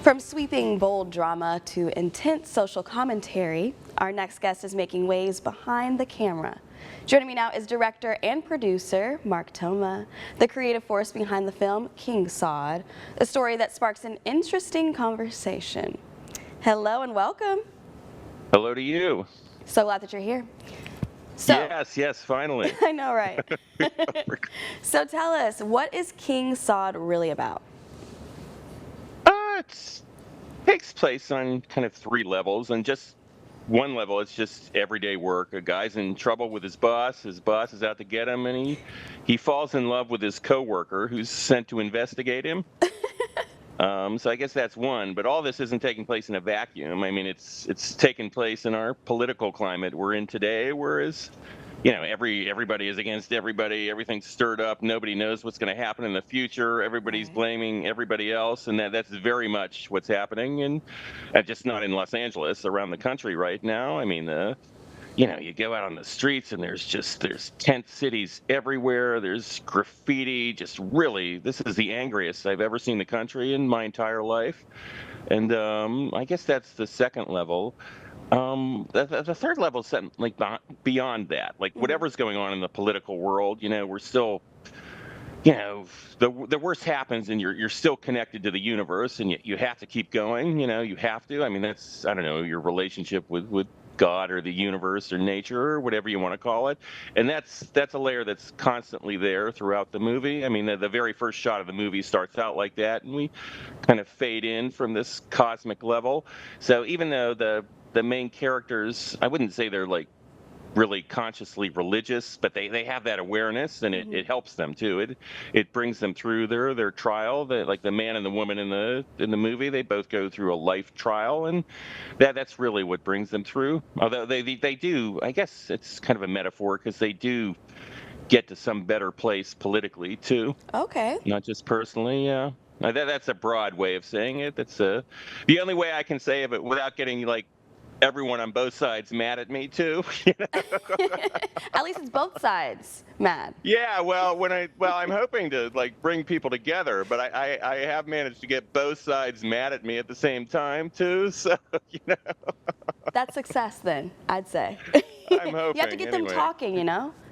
From sweeping, bold drama to intense social commentary, our next guest is making waves behind the camera. Joining me now is director and producer Mark Toma, the creative force behind the film King Saud, a story that sparks an interesting conversation. Hello and welcome. Hello to you. So glad that you're here. So, Yes, finally. I know, right? So tell us, what is King Saud really about? It takes place on kind of three levels, and just one level, it's just everyday work. A guy's in trouble with his boss. His boss is out to get him, and he falls in love with his coworker, who's sent to investigate him. So I guess that's one. But all this isn't taking place in a vacuum. I mean, it's taking place in our political climate we're in today, whereas everybody is against everybody. Everything's stirred up. Nobody knows what's going to happen in the future. Everybody's blaming everybody else, and that's very much what's happening, and just not in Los Angeles, around the country right now. I mean, you go out on the streets and there's tent cities everywhere. There's graffiti. Just really, this is the angriest I've ever seen the country in my entire life, and I guess that's the second level. The third level is something like beyond that, like whatever's going on in the political world. We're still, the worst happens, and you're still connected to the universe, and you have to keep going. You have to. I mean, that's, I don't know, your relationship with God or the universe or nature or whatever you want to call it, and that's a layer that's constantly there throughout the movie. I mean, the very first shot of the movie starts out like that, and we kind of fade in from this cosmic level. So even though the main characters, I wouldn't say they're like really consciously religious, but they have that awareness, and it helps them too. It brings them through their trial. Like the man and the woman in the movie, they both go through a life trial, and that's really what brings them through. Although they do, I guess it's kind of a metaphor, because they do get to some better place politically too, Okay. not just personally. Yeah. That's a broad way of saying it. That's the only way I can say it, but without getting like everyone on both sides mad at me too. At least it's both sides mad. Yeah, well, I'm hoping to like bring people together, but I have managed to get both sides mad at me at the same time too. So That's success then, I'd say. I'm hoping. You have to get them anyway. talking,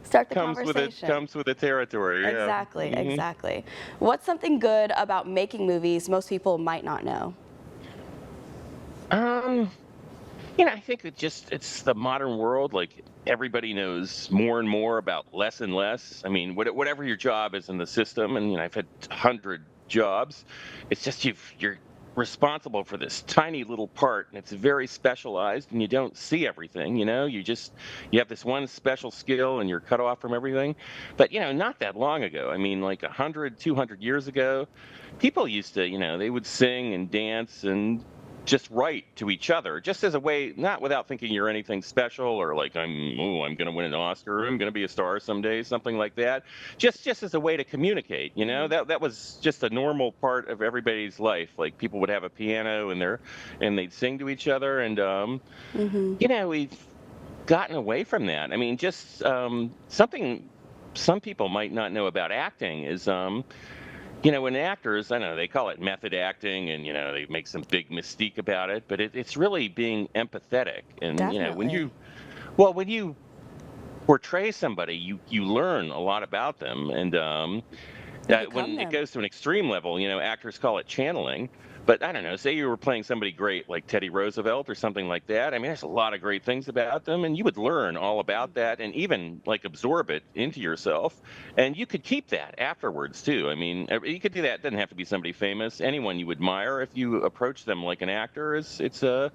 Start the Comes conversation. with the territory. Yeah. Exactly, exactly. What's something good about making movies most people might not know? I think it's the modern world. Like everybody knows more and more about less and less. I mean, whatever your job is in the system, and I've had 100 jobs. It's just you're responsible for this tiny little part, and it's very specialized, and you don't see everything. You have this one special skill, and you're cut off from everything. But not that long ago. I mean, like 100, 200 years ago, people used to, they would sing and dance and just write to each other, just as a way, not without thinking you're anything special, or like I'm going to win an Oscar, I'm going to be a star someday, something like that. Just as a way to communicate. That was just a normal part of everybody's life. Like people would have a piano and they'd sing to each other, and we've gotten away from that. I mean, just something some people might not know about acting is when actors, I don't know, they call it method acting, and they make some big mystique about it, but it's really being empathetic. And Definitely. when you portray somebody, you learn a lot about them, and You that become when it them. goes to an extreme level, actors call it channeling. But I don't know, say you were playing somebody great like Teddy Roosevelt or something like that. I mean, there's a lot of great things about them, and you would learn all about that and even like absorb it into yourself. And you could keep that afterwards too. I mean, you could do that. It doesn't have to be somebody famous. Anyone you admire, if you approach them like an actor, it's a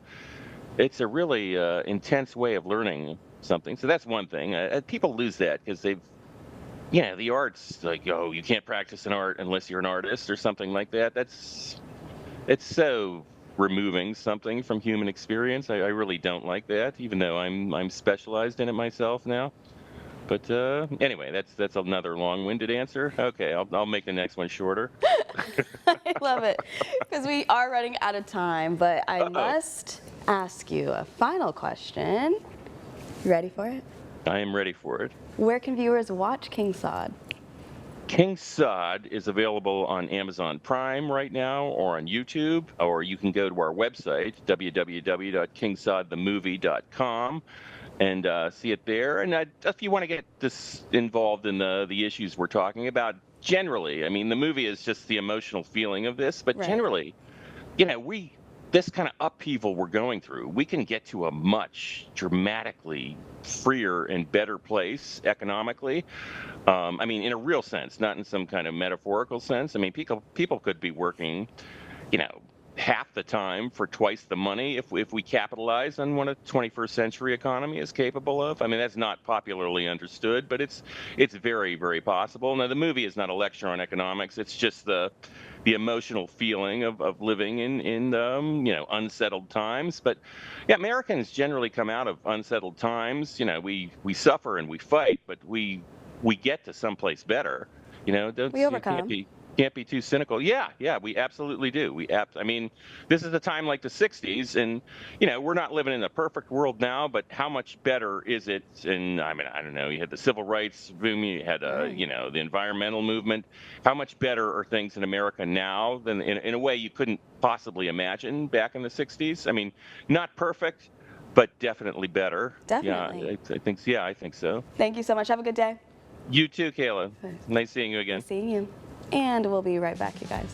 really intense way of learning something. So that's one thing. People lose that because the art's like, oh, you can't practice an art unless you're an artist or something like that. It's so removing something from human experience. I really don't like that, even though I'm specialized in it myself now. But anyway, that's another long-winded answer. Okay, I'll make the next one shorter. I love it, because we are running out of time, but I Uh-oh. must ask you a final question. You ready for it? I am ready for it. Where can viewers watch King Saud? King Saud is available on Amazon Prime right now or on YouTube, or you can go to our website, www.kingsaudthemovie.com, and see it there. And if you want to get this involved in the issues we're talking about, generally, I mean, the movie is just the emotional feeling of this, but Right. generally, this kind of upheaval we're going through, we can get to a much dramatically freer and better place economically. I mean, in a real sense, not in some kind of metaphorical sense. I mean, people could be working, you know, half the time for twice the money if we capitalize on what a 21st century economy is capable of. I mean, that's not popularly understood, but it's very, very possible. Now, the movie is not a lecture on economics. It's just the emotional feeling of living in unsettled times. But yeah, Americans generally come out of unsettled times. We suffer and we fight, but we get to someplace better. Don't We you overcome. can't be too cynical. Yeah, yeah, we absolutely do. I mean, this is a time like the 60s, and we're not living in a perfect world now, but how much better is it? And I mean, I don't know. You had the civil rights boom, you had Right. the environmental movement. How much better are things in America now than in a way you couldn't possibly imagine back in the 60s? I mean, not perfect, but definitely better. Yeah, Definitely. I think. Yeah, I think so. Thank you so much. Have a good day. You too, Kayla. Nice seeing you again. Nice seeing you. And we'll be right back, you guys.